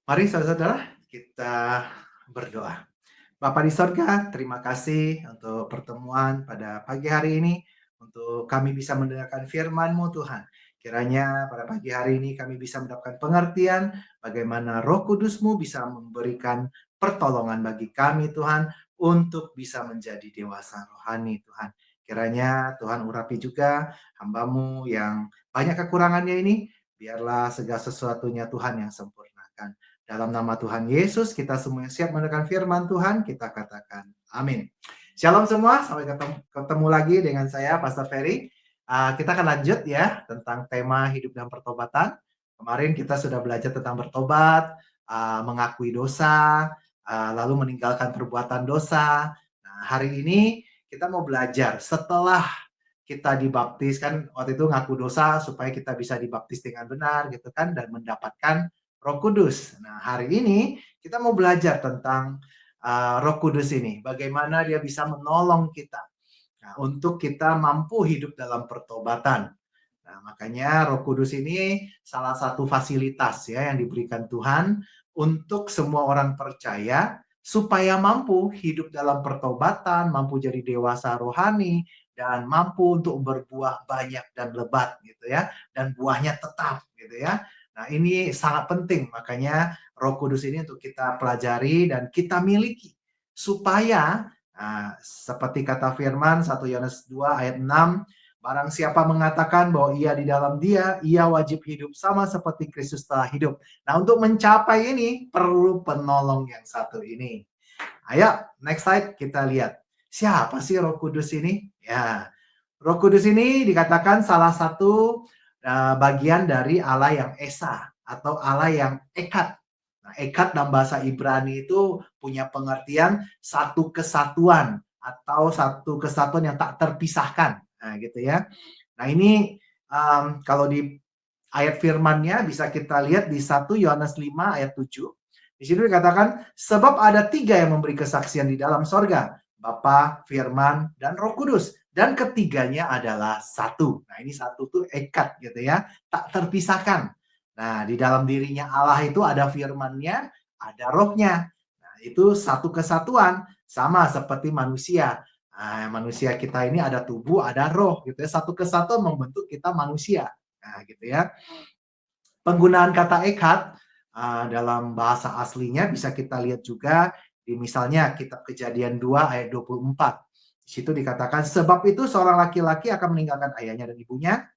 Mari saudara-saudara kita berdoa. Bapa di sorga, terima kasih untuk pertemuan pada pagi hari ini, untuk kami bisa mendengarkan firman-Mu Tuhan. Kiranya pada pagi hari ini kami bisa mendapatkan pengertian bagaimana Roh Kudus-Mu bisa memberikan pertolongan bagi kami Tuhan, untuk bisa menjadi dewasa rohani Tuhan. Kiranya Tuhan urapi juga hamba-Mu yang banyak kekurangannya ini, biarlah segala sesuatunya Tuhan yang sempurnakan. Dalam nama Tuhan Yesus, kita semua yang siap mendengarkan firman Tuhan, kita katakan amin. Shalom semua, sampai ketemu lagi dengan saya, Pastor Ferry. Kita akan lanjut ya, tentang tema hidup dan pertobatan. Kemarin kita sudah belajar tentang bertobat, mengakui dosa, lalu meninggalkan perbuatan dosa. Nah, hari ini kita mau belajar setelah kita dibaptis, kan waktu itu ngaku dosa supaya kita bisa dibaptis dengan benar gitu kan, dan mendapatkan Roh Kudus. Nah, hari ini kita mau belajar tentang Roh Kudus ini, bagaimana dia bisa menolong kita. Nah, untuk kita mampu hidup dalam pertobatan. Nah, makanya Roh Kudus ini salah satu fasilitas ya yang diberikan Tuhan untuk semua orang percaya supaya mampu hidup dalam pertobatan, mampu jadi dewasa rohani, dan mampu untuk berbuah banyak dan lebat gitu ya, dan buahnya tetap gitu ya. Nah, ini sangat penting, makanya Roh Kudus ini untuk kita pelajari dan kita miliki supaya seperti kata firman 1 Yohanes 2 ayat 6, barang siapa mengatakan bahwa ia di dalam dia, ia wajib hidup sama seperti Kristus telah hidup. Nah, untuk mencapai ini perlu penolong yang satu ini. Ayo, next slide kita lihat. Siapa sih Roh Kudus ini? Ya, Roh Kudus ini dikatakan salah satu bagian dari Allah yang Esa atau Allah yang Echad. Nah, Echad dalam bahasa Ibrani itu punya pengertian satu kesatuan atau satu kesatuan yang tak terpisahkan. Nah, gitu ya. Nah, ini kalau di ayat firman-Nya bisa kita lihat di 1 Yohanes 5 ayat 7. Di situ dikatakan, sebab ada 3 yang memberi kesaksian di dalam sorga, Bapa, Firman, dan Roh Kudus. Dan ketiganya adalah satu. Nah, ini satu tuh ekat gitu ya, tak terpisahkan. Nah, di dalam dirinya Allah itu ada firman-Nya, ada rohnya. Nah, itu satu kesatuan, sama seperti manusia. Nah, manusia kita ini ada tubuh, ada roh gitu ya. Satu kesatuan membentuk kita manusia. Nah, gitu ya. Penggunaan kata echad dalam bahasa aslinya bisa kita lihat juga di misalnya kitab Kejadian 2 ayat 24. Di situ dikatakan, sebab itu seorang laki-laki akan meninggalkan ayahnya dan ibunya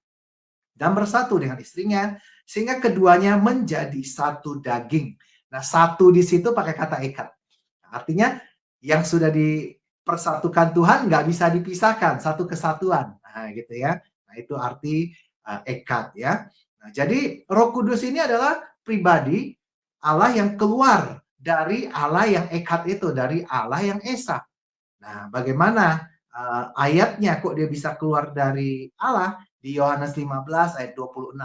dan bersatu dengan istrinya, sehingga keduanya menjadi satu daging. Nah, satu di situ pakai kata echad. Artinya yang sudah dipersatukan Tuhan nggak bisa dipisahkan, satu kesatuan. Nah, gitu ya. Nah, itu arti echad ya. Nah, jadi Roh Kudus ini adalah pribadi Allah yang keluar dari Allah yang echad itu, dari Allah yang Esa. Nah, bagaimana ayatnya kok dia bisa keluar dari Allah? Di Yohanes 15 ayat 26.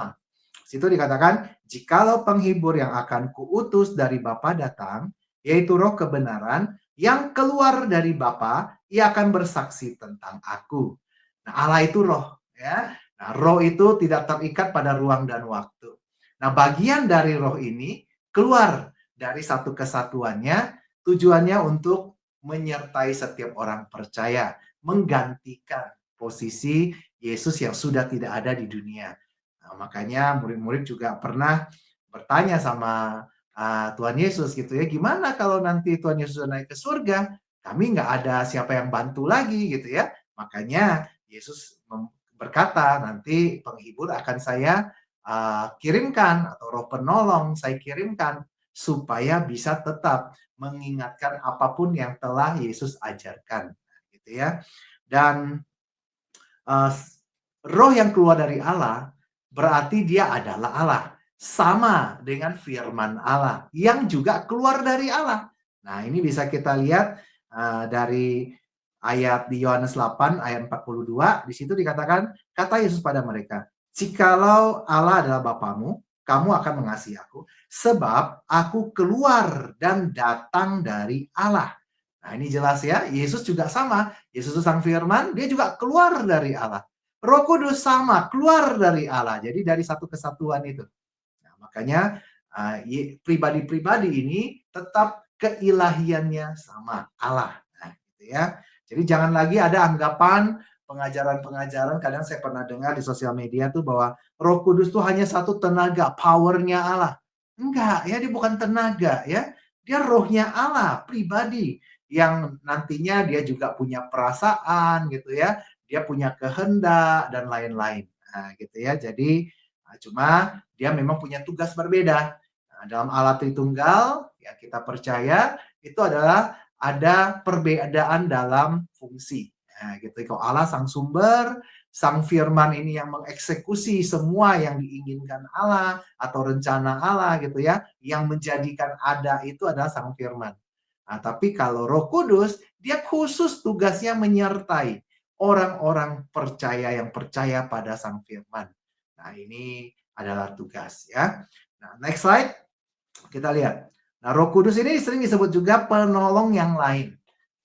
Situ dikatakan, jikalau penghibur yang akan kuutus dari Bapa datang, yaitu roh kebenaran, yang keluar dari Bapa, ia akan bersaksi tentang aku. Nah, Allah itu roh. Ya. Nah, roh itu tidak terikat pada ruang dan waktu. Nah, bagian dari roh ini keluar dari satu kesatuannya, tujuannya untuk menyertai setiap orang percaya, menggantikan posisi Yesus yang sudah tidak ada di dunia. Nah, makanya murid-murid juga pernah bertanya sama Tuhan Yesus gitu ya, gimana kalau nanti Tuhan Yesus naik ke surga, kami nggak ada siapa yang bantu lagi gitu ya. Makanya Yesus berkata, nanti penghibur akan saya kirimkan, atau roh penolong saya kirimkan, supaya bisa tetap mengingatkan apapun yang telah Yesus ajarkan, gitu ya. Dan roh yang keluar dari Allah berarti dia adalah Allah, sama dengan firman Allah yang juga keluar dari Allah. Nah, ini bisa kita lihat dari ayat di Yohanes 8 ayat 42, di situ dikatakan, kata Yesus pada mereka, jikalau Allah adalah Bapamu, kamu akan mengasihi aku, sebab aku keluar dan datang dari Allah. Nah, ini jelas ya, Yesus juga sama. Yesus itu sang firman, dia juga keluar dari Allah. Roh Kudus sama, keluar dari Allah. Jadi dari satu kesatuan itu. Nah, makanya Pribadi-pribadi ini tetap keilahiannya sama Allah. Nah, gitu ya. Jadi jangan lagi ada anggapan pengajaran-pengajaran, kadang saya pernah dengar di sosial media tuh bahwa Roh Kudus tuh hanya satu tenaga, powernya Allah. Enggak, ya dia bukan tenaga ya. Dia rohnya Allah, pribadi yang nantinya dia juga punya perasaan gitu ya. Dia punya kehendak dan lain-lain. Nah, gitu ya. Jadi cuma dia memang punya tugas berbeda. Nah, dalam Allah Tritunggal yang kita percaya itu adalah ada perbedaan dalam fungsi. Nah, gitu. Kalau Allah sang sumber, sang firman ini yang mengeksekusi semua yang diinginkan Allah atau rencana Allah gitu ya, yang menjadikan ada itu adalah sang firman. Nah, tapi kalau Roh Kudus, dia khusus tugasnya menyertai orang-orang percaya yang percaya pada sang firman. Nah, ini adalah tugas ya. Nah, next slide. Kita lihat. Nah, Roh Kudus ini sering disebut juga penolong yang lain.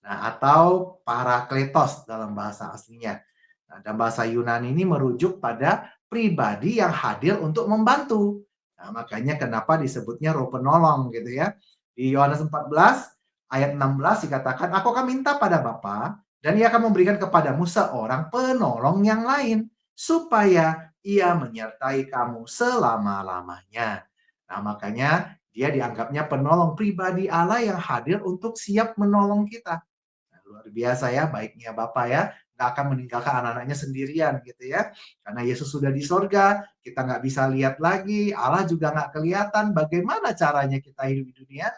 Nah, atau parakletos dalam bahasa aslinya. Nah, dalam bahasa Yunani ini merujuk pada pribadi yang hadir untuk membantu. Nah, makanya kenapa disebutnya roh penolong gitu ya. Di Yohanes 14 ayat 16 dikatakan, "Aku akan minta pada Bapa dan ia akan memberikan kepadamu seorang penolong yang lain supaya ia menyertai kamu selama-lamanya." Nah, makanya dia dianggapnya penolong pribadi Allah yang hadir untuk siap menolong kita. Nah, luar biasa ya, baiknya Bapa ya, nggak akan meninggalkan anak-anaknya sendirian gitu ya. Karena Yesus sudah di sorga, kita nggak bisa lihat lagi, Allah juga nggak kelihatan bagaimana caranya kita hidup di dunia,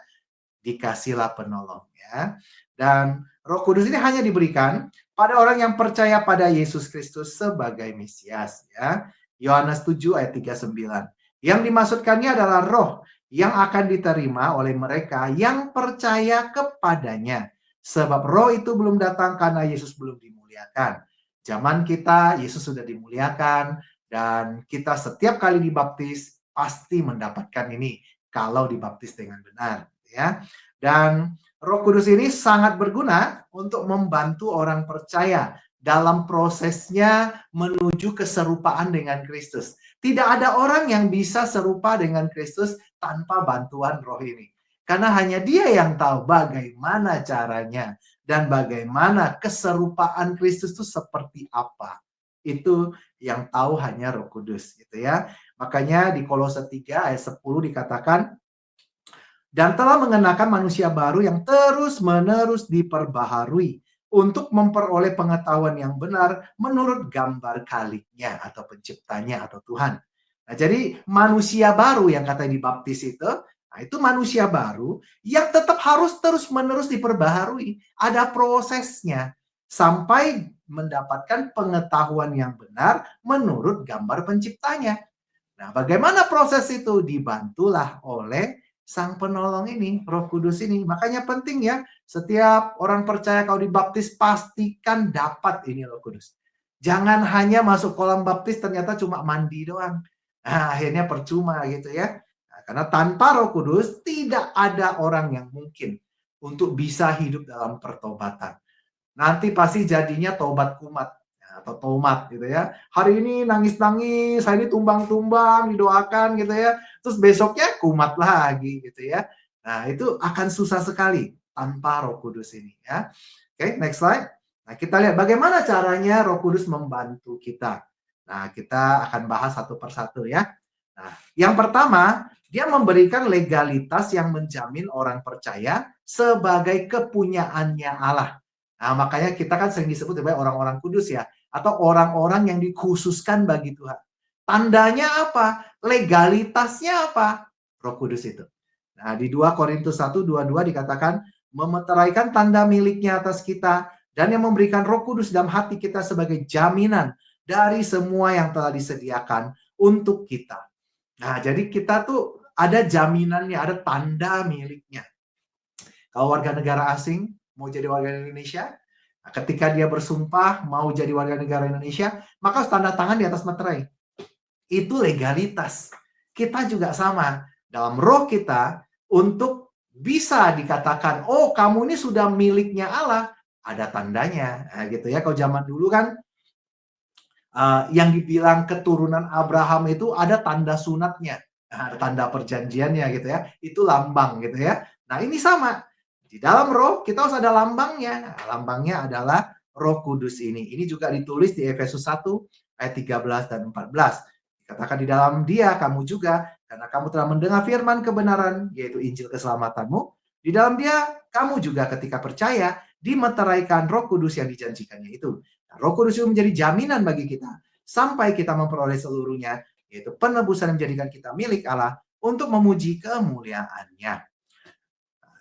dikasihlah penolong ya. Dan Roh Kudus ini hanya diberikan pada orang yang percaya pada Yesus Kristus sebagai Mesias ya. Yohanes 7 ayat 39. Yang dimaksudkannya adalah roh yang akan diterima oleh mereka yang percaya kepadanya. Sebab roh itu belum datang karena Yesus belum dimuliakan. Zaman kita Yesus sudah dimuliakan dan kita setiap kali dibaptis pasti mendapatkan ini kalau dibaptis dengan benar ya. Dan Roh Kudus ini sangat berguna untuk membantu orang percaya dalam prosesnya menuju keserupaan dengan Kristus. Tidak ada orang yang bisa serupa dengan Kristus tanpa bantuan roh ini. Karena hanya dia yang tahu bagaimana caranya dan bagaimana keserupaan Kristus itu seperti apa. Itu yang tahu hanya Roh Kudus gitu ya. Makanya di Kolose 3 ayat 10 dikatakan, dan telah mengenakan manusia baru yang terus-menerus diperbaharui untuk memperoleh pengetahuan yang benar menurut gambar kaliknya atau penciptanya atau Tuhan. Nah, jadi manusia baru yang katanya dibaptis itu manusia baru yang tetap harus terus-menerus diperbaharui. Ada prosesnya sampai mendapatkan pengetahuan yang benar menurut gambar penciptanya. Nah, bagaimana proses itu? Dibantulah oleh Sang Penolong ini, Roh Kudus ini. Makanya penting ya, setiap orang percaya kalau dibaptis pastikan dapat ini Roh Kudus. Jangan hanya masuk kolam baptis ternyata cuma mandi doang. Nah, akhirnya percuma gitu ya. Nah, karena tanpa Roh Kudus tidak ada orang yang mungkin untuk bisa hidup dalam pertobatan. Nanti pasti jadinya tobat kumat atau tomat gitu ya. Hari ini nangis-nangis, hari ini tumbang-tumbang, didoakan gitu ya. Terus besoknya kumat lagi gitu ya. Nah, itu akan susah sekali tanpa Roh Kudus ini ya. Oke, next slide. Nah, kita lihat bagaimana caranya Roh Kudus membantu kita. Nah, kita akan bahas satu persatu ya. Nah, yang pertama, dia memberikan legalitas yang menjamin orang percaya sebagai kepunyaannya Allah. Nah, makanya kita kan sering disebut sebagai orang-orang kudus ya, atau orang-orang yang dikhususkan bagi Tuhan. Tandanya apa? Legalitasnya apa? Roh Kudus itu. Nah, di 2 Korintus 1:22 dikatakan, memeteraikan tanda miliknya atas kita dan yang memberikan Roh Kudus dalam hati kita sebagai jaminan dari semua yang telah disediakan untuk kita. Nah, jadi kita tuh ada jaminannya, ada tanda miliknya. Kalau warga negara asing mau jadi warga Indonesia, ketika dia bersumpah mau jadi warga negara Indonesia, maka harus tanda tangan di atas materai. Itu legalitas. Kita juga sama. Dalam roh kita, untuk bisa dikatakan, oh kamu ini sudah miliknya Allah, ada tandanya. Nah, gitu ya. Kalau zaman dulu kan, yang dibilang keturunan Abraham itu ada tanda sunatnya. Nah, tanda perjanjiannya gitu ya, itu lambang gitu ya. Nah ini sama, di dalam roh kita harus ada lambangnya. Nah, lambangnya adalah Roh Kudus ini. Ini juga ditulis di Efesus 1 ayat 13 dan 14. Dikatakan di dalam Dia kamu juga, karena kamu telah mendengar firman kebenaran, yaitu Injil keselamatanmu. Di dalam Dia kamu juga ketika percaya dimeteraikan Roh Kudus yang dijanjikannya itu. Nah, Roh Kudus itu menjadi jaminan bagi kita sampai kita memperoleh seluruhnya, yaitu penebusan yang menjadikan kita milik Allah untuk memuji kemuliaannya.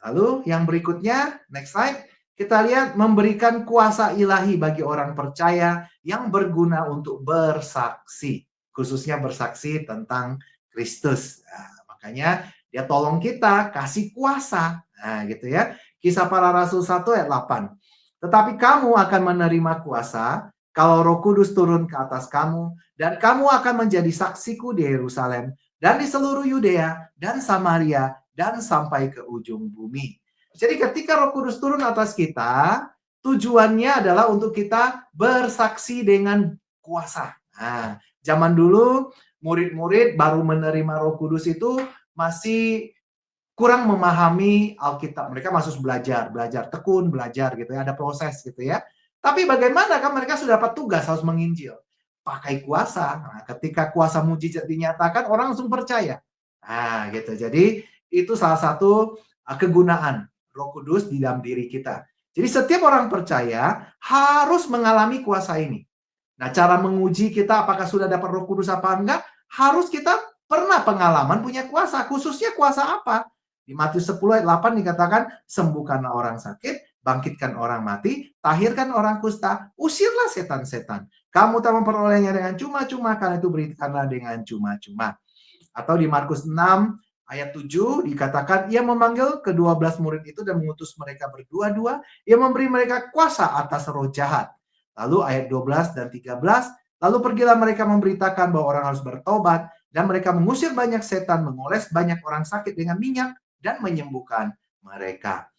Lalu yang berikutnya, next slide, kita lihat memberikan kuasa ilahi bagi orang percaya yang berguna untuk bersaksi, khususnya bersaksi tentang Kristus. Nah, makanya dia tolong kita kasih kuasa. Nah, gitu ya. Kisah Para Rasul 1 ayat 8. Tetapi kamu akan menerima kuasa kalau Roh Kudus turun ke atas kamu, dan kamu akan menjadi saksiku di Yerusalem dan di seluruh Yudea dan Samaria dan sampai ke ujung bumi. Jadi ketika Roh Kudus turun atas kita, tujuannya adalah untuk kita bersaksi dengan kuasa. Nah, zaman dulu murid-murid baru menerima Roh Kudus itu masih kurang memahami Alkitab. Mereka masih belajar, belajar tekun, belajar gitu ya, ada proses gitu ya. Tapi bagaimana kan mereka sudah dapat tugas harus menginjil. Pakai kuasa. Nah, ketika kuasa mujizat dinyatakan, orang langsung percaya. Nah, gitu. Jadi itu salah satu kegunaan Roh Kudus di dalam diri kita. Jadi setiap orang percaya harus mengalami kuasa ini. Nah, cara menguji kita apakah sudah dapat Roh Kudus apa enggak, harus kita pernah pengalaman punya kuasa. Khususnya kuasa apa? Di Matius 10 ayat 8 dikatakan, sembuhkanlah orang sakit, bangkitkan orang mati, tahirkan orang kusta, usirlah setan-setan. Kamu tak memperolehnya dengan cuma-cuma, karena itu berikanlah dengan cuma-cuma. Atau di Markus 6 ayat 7 dikatakan, ia memanggil ke-12 murid itu dan mengutus mereka berdua-dua, ia memberi mereka kuasa atas roh jahat. Lalu ayat 12 dan 13, lalu pergilah mereka memberitakan bahwa orang harus bertobat, dan mereka mengusir banyak setan, mengoles banyak orang sakit dengan minyak, dan menyembuhkan mereka.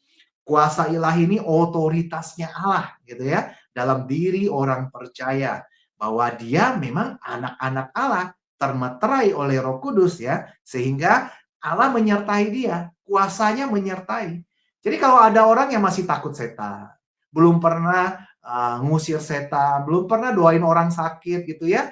Kuasa ilahi ini otoritasnya Allah gitu ya, dalam diri orang percaya bahwa dia memang anak-anak Allah, termeterai oleh Roh Kudus ya, sehingga Allah menyertai dia, kuasanya menyertai. Jadi kalau ada orang yang masih takut setan, belum pernah ngusir setan, belum pernah doain orang sakit gitu ya,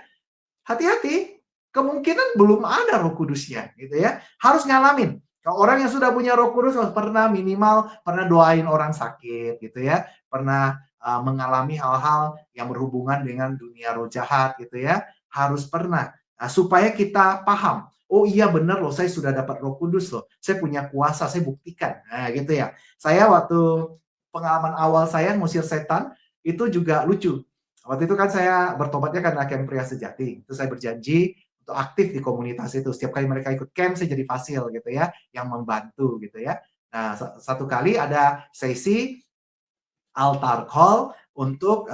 hati-hati, kemungkinan belum ada Roh Kudusnya gitu ya. Harus ngalamin. Kalau orang yang sudah punya Roh Kudus harus pernah minimal pernah doain orang sakit gitu ya, pernah mengalami hal-hal yang berhubungan dengan dunia roh jahat gitu ya, harus pernah. Nah, supaya kita paham, oh iya benar loh, saya sudah dapat Roh Kudus loh, saya punya kuasa, saya buktikan. Nah gitu ya. Saya waktu pengalaman awal saya ngusir setan itu juga lucu. Waktu itu kan saya bertobatnya karena camp pria sejati. Terus saya berjanji untuk aktif di komunitas itu. Setiap kali mereka ikut camp, saya jadi fasil gitu ya, yang membantu gitu ya. Nah, satu kali ada sesi altar call untuk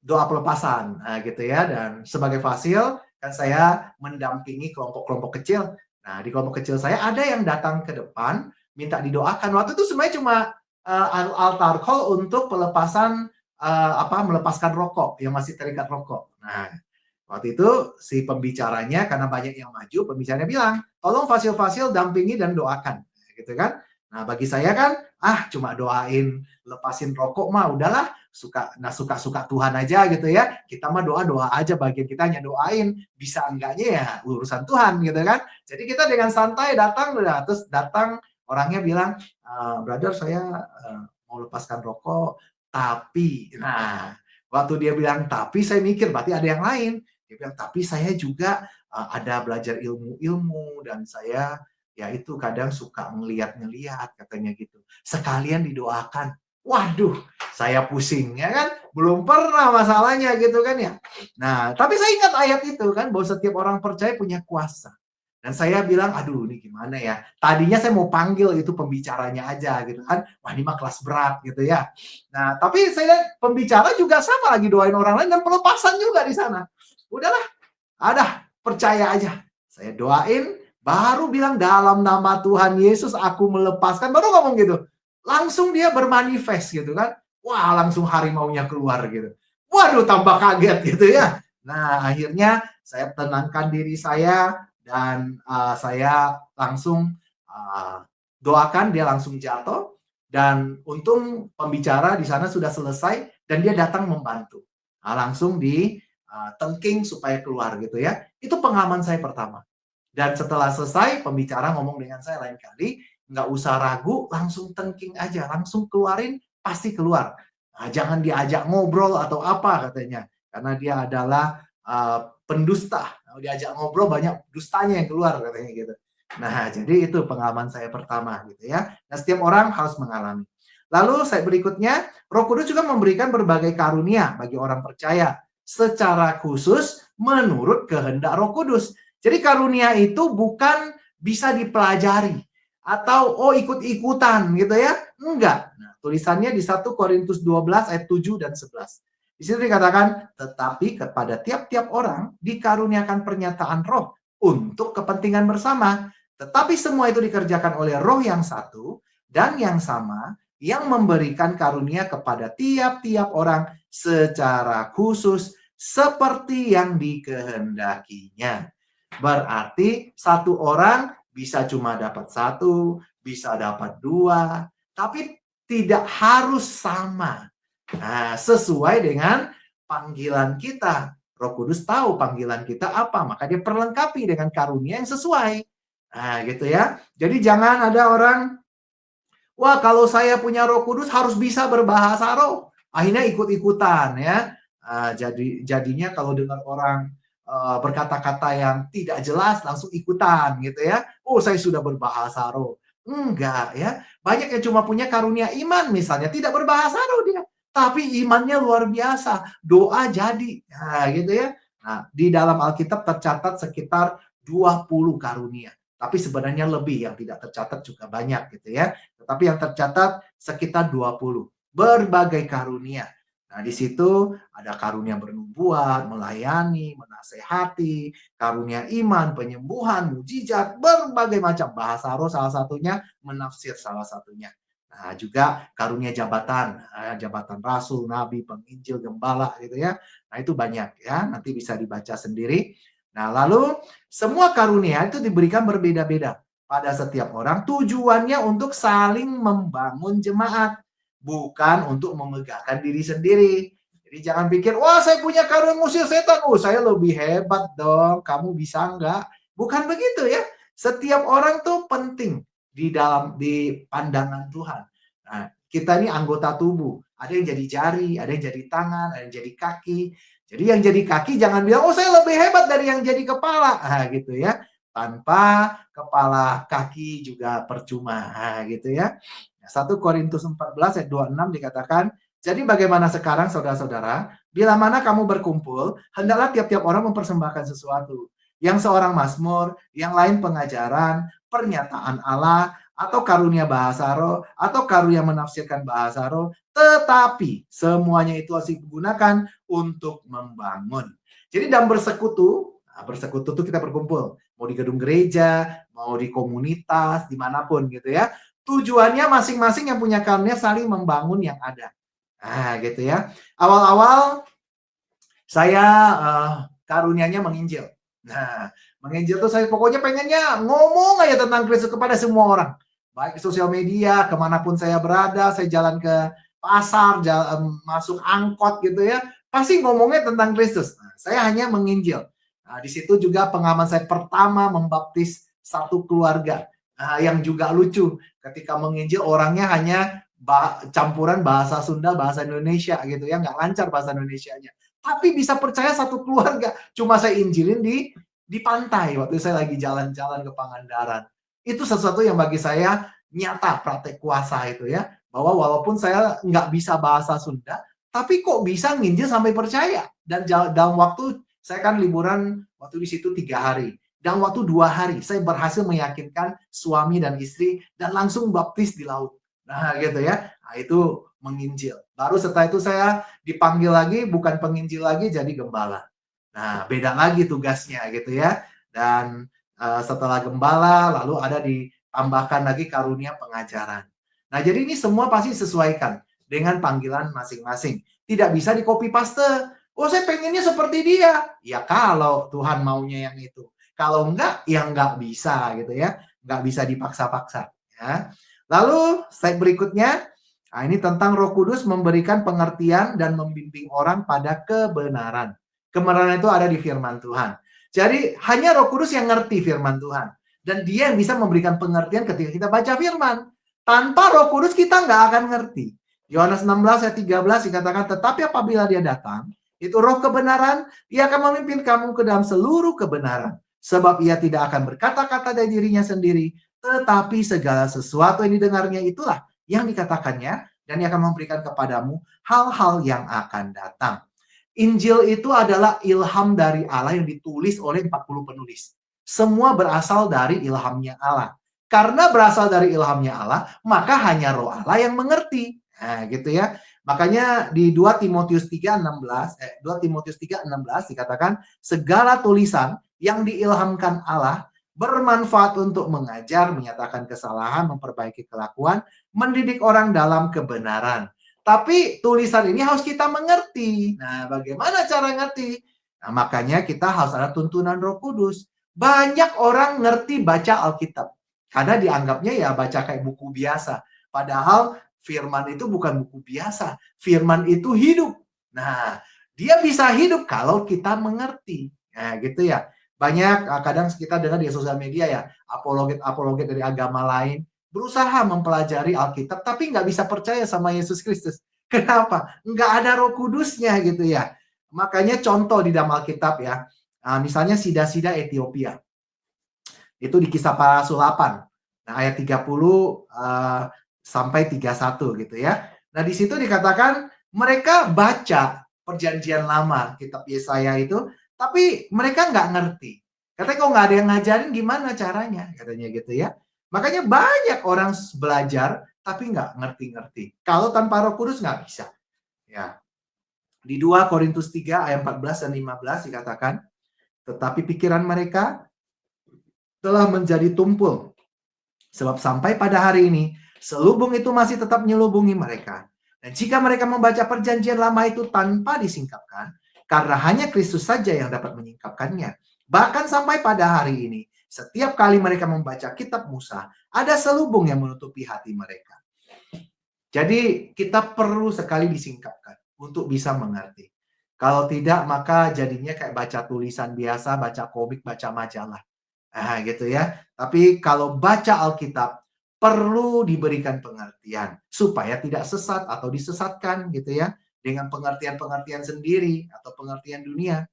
doa pelepasan, nah, gitu ya. Dan sebagai fasil kan saya mendampingi kelompok-kelompok kecil. Nah, di kelompok kecil saya ada yang datang ke depan minta didoakan. Waktu itu sebenarnya cuma altar call untuk pelepasan melepaskan rokok yang masih terikat rokok. Nah, waktu itu si pembicaranya karena banyak yang maju, pembicaranya bilang, tolong fasil-fasil dampingi dan doakan, gitu kan? Nah, bagi saya kan, cuma doain lepasin rokok mah udahlah, suka-suka Tuhan aja gitu ya. Kita mah doa-doa aja, bagian kita hanya doain, bisa enggaknya ya urusan Tuhan gitu kan. Jadi kita dengan santai datang, terus datang orangnya bilang, brother saya mau lepaskan rokok, tapi, nah waktu dia bilang tapi saya mikir berarti ada yang lain. Dia bilang tapi saya juga ada belajar ilmu-ilmu dan saya ya itu kadang suka ngeliat-ngeliat katanya gitu. Sekalian didoakan. Waduh, saya pusing ya kan. Belum pernah masalahnya gitu kan ya. Nah, tapi saya ingat ayat itu kan bahwa setiap orang percaya punya kuasa. Dan saya bilang, aduh ini gimana ya. Tadinya saya mau panggil itu pembicaranya aja gitu kan. Wah ini mah kelas berat gitu ya. Nah, tapi saya lihat pembicara juga sama lagi doain orang lain dan pelepasan juga di sana. Udahlah, percaya aja. Saya doain, baru bilang dalam nama Tuhan Yesus aku melepaskan, baru ngomong gitu. Langsung dia bermanifest gitu kan. Wah, langsung harimaunya keluar gitu. Waduh, tambah kaget gitu ya. Nah, akhirnya saya tenangkan diri saya, dan saya langsung doakan dia langsung jatuh, dan untung pembicara di sana sudah selesai dan dia datang membantu. Langsung di tengking supaya keluar gitu ya. Itu pengalaman saya pertama. Dan setelah selesai, pembicara ngomong dengan saya lain kali, nggak usah ragu, langsung tengking aja, langsung keluarin, pasti keluar. Jangan diajak ngobrol atau apa katanya, karena dia adalah pendusta. Kalau diajak ngobrol banyak dustanya yang keluar katanya gitu. Nah, jadi itu pengalaman saya pertama gitu ya. Nah, setiap orang harus mengalami. Lalu saya berikutnya, Roh Kudus juga memberikan berbagai karunia bagi orang percaya secara khusus menurut kehendak Roh Kudus. Jadi karunia itu bukan bisa dipelajari atau ikut-ikutan gitu ya. Enggak. Nah, tulisannya di 1 Korintus 12 ayat 7 dan 11. Di situ dikatakan, tetapi kepada tiap-tiap orang dikaruniakan pernyataan roh untuk kepentingan bersama. Tetapi semua itu dikerjakan oleh roh yang satu dan yang sama yang memberikan karunia kepada tiap-tiap orang secara khusus seperti yang dikehendakinya. Berarti satu orang bisa cuma dapat satu, bisa dapat dua, tapi tidak harus sama. Nah, sesuai dengan panggilan kita. Roh Kudus tahu panggilan kita apa, maka dia perlengkapi dengan karunia yang sesuai. Nah, gitu ya. Jadi jangan ada orang, wah kalau saya punya Roh Kudus harus bisa berbahasa roh. Akhirnya ikut-ikutan ya. Jadinya kalau dengar orang berkata-kata yang tidak jelas langsung ikutan gitu ya. Oh, saya sudah berbahasa roh. Enggak ya. Banyak yang cuma punya karunia iman misalnya, tidak berbahasa roh dia. Tapi imannya luar biasa. Doa jadi. Nah, gitu ya. Nah, di dalam Alkitab tercatat sekitar 20 karunia. Tapi sebenarnya lebih yang tidak tercatat juga banyak gitu ya. Tetapi yang tercatat sekitar 20. Berbagai karunia. Nah, di situ ada karunia bernubuat, melayani, menasehati, karunia iman, penyembuhan, mujizat, berbagai macam. Bahasa roh salah satunya, menafsir salah satunya. Nah, juga karunia jabatan, jabatan rasul, nabi, penginjil, gembala gitu ya. Nah, itu banyak ya, nanti bisa dibaca sendiri. Nah, lalu semua karunia itu diberikan berbeda-beda pada setiap orang, tujuannya untuk saling membangun jemaat, bukan untuk memegahkan diri sendiri. Jadi jangan pikir, wah saya punya karunia ngusir setan, saya lebih hebat dong, kamu bisa enggak? Bukan begitu ya. Setiap orang tuh penting di pandangan Tuhan. Nah, kita ini anggota tubuh. Ada yang jadi jari, ada yang jadi tangan, ada yang jadi kaki. Jadi yang jadi kaki jangan bilang, oh saya lebih hebat dari yang jadi kepala. Nah, gitu ya. Tanpa kepala kaki juga percuma. Nah, gitu ya. 1 Korintus 14 ayat 26 dikatakan, jadi bagaimana sekarang saudara-saudara, bila mana kamu berkumpul, hendaklah tiap-tiap orang mempersembahkan sesuatu. Yang seorang mazmur, yang lain pengajaran, pernyataan Allah, atau karunia bahasa roh, atau karunia menafsirkan bahasa roh, tetapi semuanya itu harus digunakan untuk membangun. Jadi dalam bersekutu, bersekutu itu kita berkumpul, mau di gedung gereja, mau di komunitas, dimanapun gitu ya. Tujuannya masing-masing yang punya karunia saling membangun yang ada. Nah, gitu ya. Awal-awal saya karunianya menginjil. Nah, menginjil tuh saya pokoknya pengennya ngomong aja tentang Kristus kepada semua orang. Baik di sosial media, kemanapun saya berada, saya jalan ke pasar, masuk angkot gitu ya, pasti ngomongnya tentang Kristus. Nah, saya hanya menginjil. Nah, di situ juga pengalaman saya pertama membaptis satu keluarga. Nah, yang juga lucu, ketika menginjil orangnya hanya campuran bahasa Sunda, bahasa Indonesia gitu ya, nggak lancar bahasa Indonesianya. Tapi bisa percaya satu keluarga. Cuma saya injilin di pantai waktu saya lagi jalan-jalan ke Pangandaran. Itu sesuatu yang bagi saya nyata praktek kuasa itu ya. Bahwa walaupun saya nggak bisa bahasa Sunda, tapi kok bisa nginjil sampai percaya. Dan dalam waktu, saya kan liburan waktu di situ 3 hari. Dalam waktu 2 hari, saya berhasil meyakinkan suami dan istri dan langsung baptis di laut. Nah gitu ya. Nah itu menginjil. Baru setelah itu saya dipanggil lagi, bukan penginjil lagi, jadi gembala. Nah, beda lagi tugasnya gitu ya. Dan setelah gembala, lalu ada ditambahkan lagi karunia pengajaran. Nah, jadi ini semua pasti sesuaikan dengan panggilan masing-masing. Tidak bisa di copy paste. Oh, saya pengennya seperti dia. Ya kalau Tuhan maunya yang itu. Kalau enggak, ya enggak bisa gitu ya. Enggak bisa dipaksa-paksa ya. Lalu slide berikutnya, nah ini tentang Roh Kudus memberikan pengertian dan membimbing orang pada kebenaran. Kebenaran itu ada di firman Tuhan. Jadi hanya Roh Kudus yang ngerti firman Tuhan. Dan dia yang bisa memberikan pengertian ketika kita baca firman. Tanpa Roh Kudus kita nggak akan ngerti. Yohanes 16 ayat 13 dikatakan, tetapi apabila dia datang, itu roh kebenaran, ia akan memimpin kamu ke dalam seluruh kebenaran. Sebab ia tidak akan berkata-kata dari dirinya sendiri, tetapi segala sesuatu yang didengarnya itulah yang dikatakannya, dan ia akan memberikan kepadamu hal-hal yang akan datang. Injil itu adalah ilham dari Allah yang ditulis oleh 40 penulis. Semua berasal dari ilhamnya Allah. Karena berasal dari ilhamnya Allah, maka hanya Roh Allah yang mengerti. Nah, gitu ya. Makanya di 2 Timotius 3:16, 2 Timotius 3:16 dikatakan segala tulisan yang diilhamkan Allah bermanfaat untuk mengajar, menyatakan kesalahan, memperbaiki kelakuan, mendidik orang dalam kebenaran. Tapi tulisan ini harus kita mengerti. Nah, bagaimana cara ngerti? Nah, makanya kita harus ada tuntunan Roh Kudus. Banyak orang ngerti baca Alkitab. Karena dianggapnya ya baca kayak buku biasa. Padahal firman itu bukan buku biasa. Firman itu hidup. Nah, dia bisa hidup kalau kita mengerti. Nah, gitu ya. Banyak kadang kita dengar di sosial media ya, apologet-apologet dari agama lain berusaha mempelajari Alkitab, tapi nggak bisa percaya sama Yesus Kristus. Kenapa? Nggak ada Roh Kudusnya gitu ya. Makanya contoh di dalam Alkitab ya, misalnya sida-sida Ethiopia. Itu di Kisah Para Rasul 8. Nah, ayat 30 sampai 31 gitu ya. Nah, di situ dikatakan mereka baca Perjanjian Lama, kitab Yesaya itu, tapi mereka nggak ngerti. Katanya kalau nggak ada yang ngajarin gimana caranya, katanya gitu ya. Makanya banyak orang belajar tapi nggak ngerti-ngerti. Kalau tanpa Roh Kudus nggak bisa. Ya. Di 2 Korintus 3 ayat 14 dan 15 dikatakan, tetapi pikiran mereka telah menjadi tumpul. Sebab sampai pada hari ini, selubung itu masih tetap menyelubungi mereka. Dan jika mereka membaca perjanjian lama itu tanpa disingkapkan, karena hanya Kristus saja yang dapat menyingkapkannya. Bahkan sampai pada hari ini, setiap kali mereka membaca kitab Musa, ada selubung yang menutupi hati mereka. Jadi kita perlu sekali disingkapkan untuk bisa mengerti. Kalau tidak, maka jadinya kayak baca tulisan biasa, baca komik, baca majalah. Nah, gitu ya. Tapi kalau baca Alkitab, perlu diberikan pengertian supaya tidak sesat atau disesatkan gitu ya dengan pengertian-pengertian sendiri atau pengertian dunia.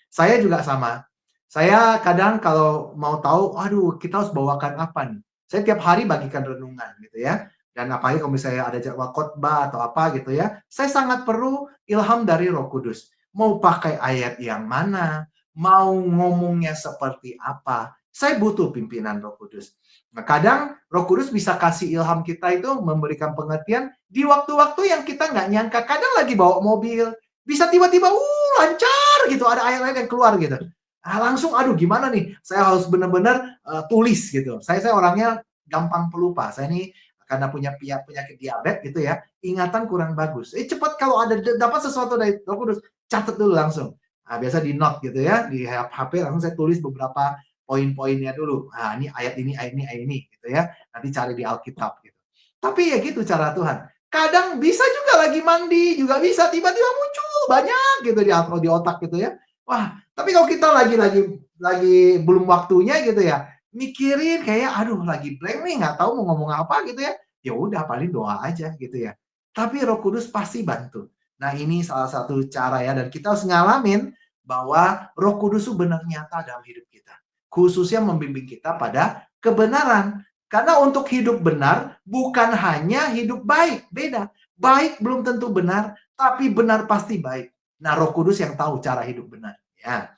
Saya juga sama. Saya kadang kalau mau tahu, aduh kita harus bawakan apa nih? Saya tiap hari bagikan renungan gitu ya. Dan apalagi kalau misalnya ada jadwal khotbah atau apa gitu ya, saya sangat perlu ilham dari Roh Kudus. Mau pakai ayat yang mana, mau ngomongnya seperti apa, saya butuh pimpinan Roh Kudus. Nah, kadang Roh Kudus bisa kasih ilham kita itu memberikan pengertian di waktu-waktu yang kita nggak nyangka. Kadang lagi bawa mobil, bisa tiba-tiba, lancar gitu, ada ayat-ayat yang keluar gitu. Langsung, aduh gimana nih, saya harus benar-benar tulis gitu. Saya orangnya gampang pelupa. Saya ini karena punya penyakit diabetes gitu ya, ingatan kurang bagus. Cepat kalau ada dapat sesuatu dari Roh Kudus, catat dulu langsung. Nah, biasa di note gitu ya, di HP langsung saya tulis beberapa poin-poinnya dulu. Nah, ini ayat ini, ayat ini, ayat ini gitu ya. Nanti cari di Alkitab gitu. Tapi ya gitu cara Tuhan. Kadang bisa juga lagi mandi, juga bisa tiba-tiba muncul banyak gitu di otak gitu ya. Wah, tapi kalau kita lagi belum waktunya gitu ya, mikirin kayak aduh lagi blank nih, nggak tahu mau ngomong apa gitu ya. Ya udah paling doa aja gitu ya. Tapi Roh Kudus pasti bantu. Nah, ini salah satu cara ya dan kita harus ngalamin bahwa Roh Kudus itu benar nyata dalam hidup kita. Khususnya membimbing kita pada kebenaran. Karena untuk hidup benar bukan hanya hidup baik, beda. Baik belum tentu benar, tapi benar pasti baik. Nah, Roh Kudus yang tahu cara hidup benar. Ya.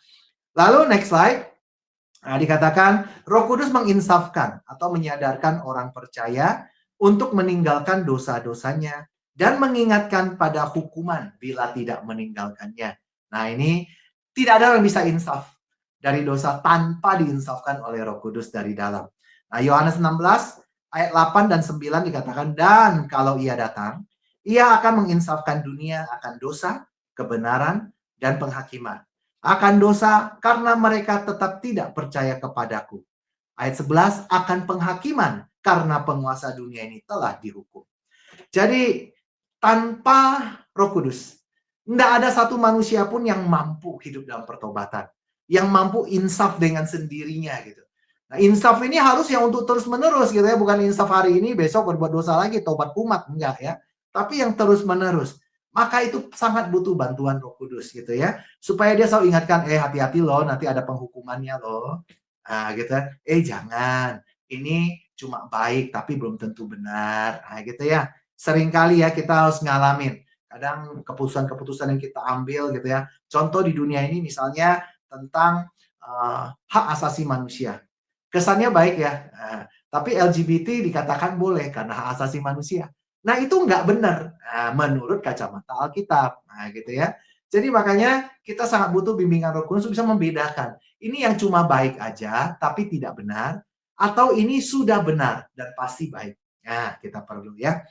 Lalu next slide. Nah, dikatakan Roh Kudus menginsafkan atau menyadarkan orang percaya untuk meninggalkan dosa-dosanya dan mengingatkan pada hukuman bila tidak meninggalkannya. Nah, ini tidak ada yang bisa insaf dari dosa tanpa diinsafkan oleh Roh Kudus dari dalam. Nah, Yohanes 16 ayat 8 dan 9 dikatakan, dan kalau ia datang, ia akan menginsafkan dunia akan dosa, kebenaran, dan penghakiman. akan dosa karena mereka tetap tidak percaya kepadaku. Ayat 11, akan penghakiman karena penguasa dunia ini telah dihukum. Jadi tanpa Roh Kudus, tidak ada satu manusia pun yang mampu hidup dalam pertobatan, yang mampu insaf dengan sendirinya gitu. Nah, insaf ini harus yang untuk terus-menerus gitu ya, bukan insaf hari ini, besok berbuat dosa lagi, tobat kumat, enggak ya. Tapi yang terus-menerus. Maka itu sangat butuh bantuan Roh Kudus gitu ya, supaya dia selalu ingatkan, hati-hati loh, nanti ada penghukumannya loh. Nah, gitu ya. Jangan, ini cuma baik tapi belum tentu benar. Nah, gitu ya. Seringkali ya kita harus ngalamin. Kadang keputusan-keputusan yang kita ambil gitu ya. Contoh di dunia ini misalnya tentang hak asasi manusia. Kesannya baik ya, tapi LGBT dikatakan boleh karena hak asasi manusia. Nah, itu nggak benar, menurut kacamata Alkitab. Nah, gitu ya. Jadi makanya kita sangat butuh bimbingan Roh Kudus untuk bisa membedakan. Ini yang cuma baik aja, tapi tidak benar, atau ini sudah benar dan pasti baik. Nah, kita perlu ya.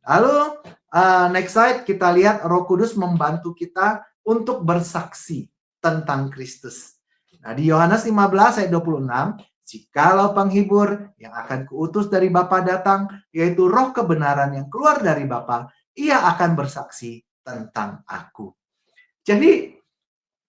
Lalu next slide kita lihat Roh Kudus membantu kita untuk bersaksi tentang Kristus. Nah, di Yohanes 15 ayat 26, jikalau penghibur yang akan kuutus dari Bapa datang, yaitu Roh kebenaran yang keluar dari Bapa, ia akan bersaksi tentang aku. Jadi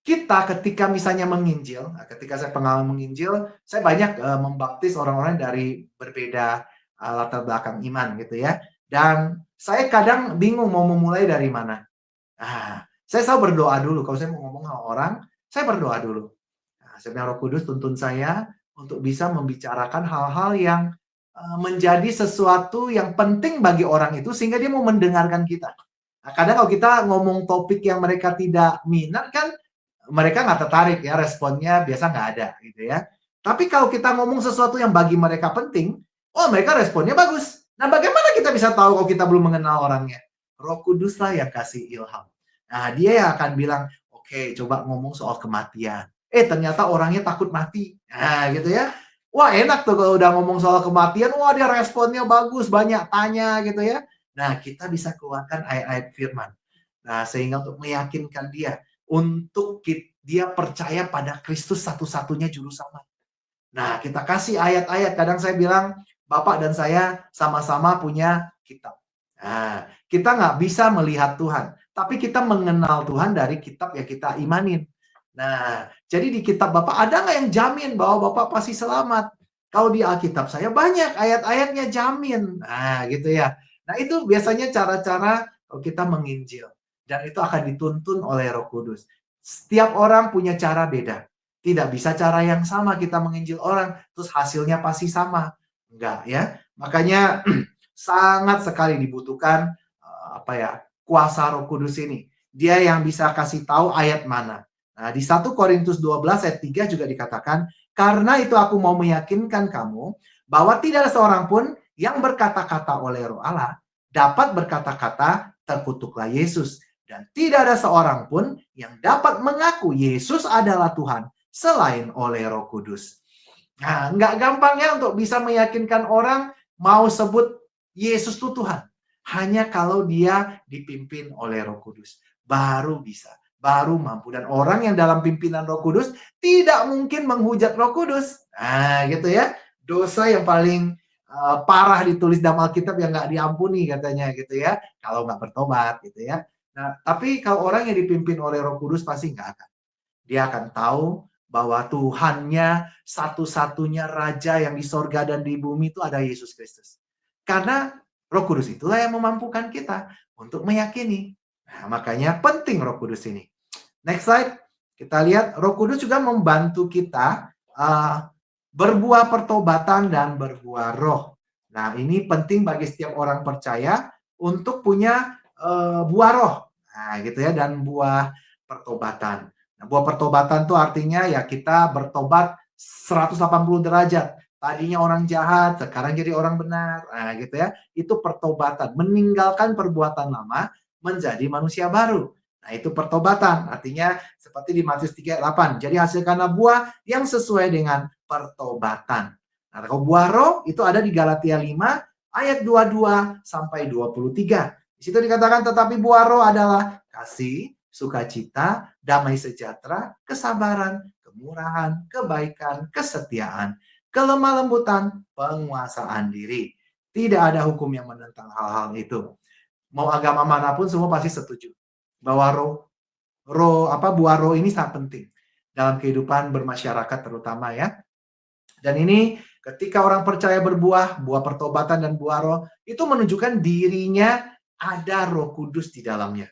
kita ketika misalnya menginjil, ketika saya pengalaman menginjil, saya banyak membaptis orang-orang dari berbeda latar belakang iman gitu ya. Dan saya kadang bingung mau memulai dari mana. Saya selalu berdoa dulu. Kalau saya mau ngomong sama orang, saya berdoa dulu. Sebenarnya Roh Kudus tuntun saya untuk bisa membicarakan hal-hal yang menjadi sesuatu yang penting bagi orang itu sehingga dia mau mendengarkan kita. Nah, kadang kalau kita ngomong topik yang mereka tidak minat kan, mereka nggak tertarik ya, responnya biasa nggak ada gitu ya. Tapi kalau kita ngomong sesuatu yang bagi mereka penting, mereka responnya bagus. Nah, bagaimana kita bisa tahu kalau kita belum mengenal orangnya? Roh Kudus lah yang kasih ilham. Nah, dia yang akan bilang, oke, coba ngomong soal kematian. Ternyata orangnya takut mati. Nah, gitu ya. Wah, enak tuh kalau udah ngomong soal kematian, wah dia responnya bagus, banyak tanya gitu ya. Nah, kita bisa keluarkan ayat-ayat firman. Nah, sehingga untuk meyakinkan dia, untuk dia percaya pada Kristus satu-satunya juru selamat. Nah, kita kasih ayat-ayat. Kadang saya bilang, Bapak dan saya sama-sama punya kitab. Nah, kita nggak bisa melihat Tuhan, tapi kita mengenal Tuhan dari kitab yang kita imanin. Nah, jadi di kitab Bapak ada nggak yang jamin bahwa Bapak pasti selamat? Kalau di Alkitab saya banyak ayat-ayatnya jamin. Nah, gitu ya. Nah, itu biasanya cara-cara kalau kita menginjil. Dan itu akan dituntun oleh Roh Kudus. Setiap orang punya cara beda. Tidak bisa cara yang sama kita menginjil orang, terus hasilnya pasti sama. Enggak ya. Makanya sangat sekali dibutuhkan kuasa Roh Kudus ini. Dia yang bisa kasih tahu ayat mana. Nah, di 1 Korintus 12 ayat 3 juga dikatakan, karena itu aku mau meyakinkan kamu bahwa tidak ada seorang pun yang berkata-kata oleh Roh Allah dapat berkata-kata terkutuklah Yesus. Dan tidak ada seorang pun yang dapat mengaku Yesus adalah Tuhan selain oleh Roh Kudus. Nah, nggak gampang ya untuk bisa meyakinkan orang mau sebut Yesus itu Tuhan. Hanya kalau dia dipimpin oleh Roh Kudus. Baru bisa, baru mampu. Dan orang yang dalam pimpinan Roh Kudus tidak mungkin menghujat Roh Kudus. Nah, gitu ya. Dosa yang paling parah ditulis dalam Alkitab yang nggak diampuni katanya gitu ya. Kalau nggak bertobat gitu ya. Nah, tapi kalau orang yang dipimpin oleh Roh Kudus pasti nggak akan. Dia akan tahu bahwa Tuhannya satu-satunya Raja yang di sorga dan di bumi itu ada Yesus Kristus. Karena Roh Kudus itulah yang memampukan kita untuk meyakini. Nah, makanya penting Roh Kudus ini. Next slide. Kita lihat Roh Kudus juga membantu kita berbuah pertobatan dan berbuah roh. Nah, ini penting bagi setiap orang percaya untuk punya buah roh. Nah, gitu ya, dan buah pertobatan. Nah, buah pertobatan itu artinya ya kita bertobat 180 derajat. Tadinya orang jahat, sekarang jadi orang benar. Nah, gitu ya. Itu pertobatan, meninggalkan perbuatan lama menjadi manusia baru. Nah, itu pertobatan. Artinya seperti di Matius 3:8. Jadi hasilkanlah buah yang sesuai dengan pertobatan. Nah, kalau buah roh itu ada di Galatia 5 ayat 22 sampai 23. Di situ dikatakan tetapi buah roh adalah kasih, sukacita, damai sejahtera, kesabaran, kemurahan, kebaikan, kesetiaan, kelemah lembutan, penguasaan diri. Tidak ada hukum yang menentang hal-hal itu. Mau agama manapun semua pasti setuju bahwa buah roh ini sangat penting dalam kehidupan bermasyarakat terutama ya. Dan ini ketika orang percaya berbuah, buah pertobatan dan buah roh, itu menunjukkan dirinya ada Roh Kudus di dalamnya.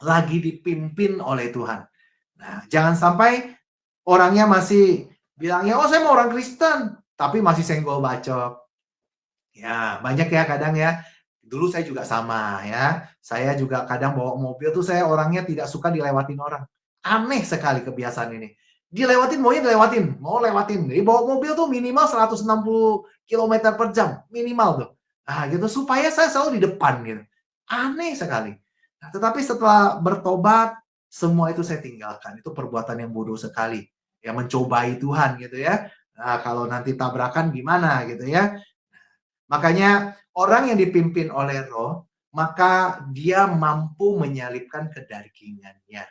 Lagi dipimpin oleh Tuhan. Nah, jangan sampai orangnya masih bilangnya, oh saya mau orang Kristen, tapi masih senggol bacok. Ya, banyak ya kadang ya. Dulu saya juga sama ya. Saya juga kadang bawa mobil tuh saya orangnya tidak suka dilewatin orang. Aneh sekali kebiasaan ini. Dilewatin maunya dilewatin, mau lewatin. Jadi bawa mobil tuh minimal 160 kilometer per jam, minimal tuh. Nah, gitu supaya saya selalu di depan gitu. Aneh sekali. Nah, tetapi setelah bertobat, semua itu saya tinggalkan. Itu perbuatan yang bodoh sekali. Ya mencobai Tuhan gitu ya. Nah, kalau nanti tabrakan gimana gitu ya. Makanya orang yang dipimpin oleh Roh, maka dia mampu menyalipkan kedagingannya.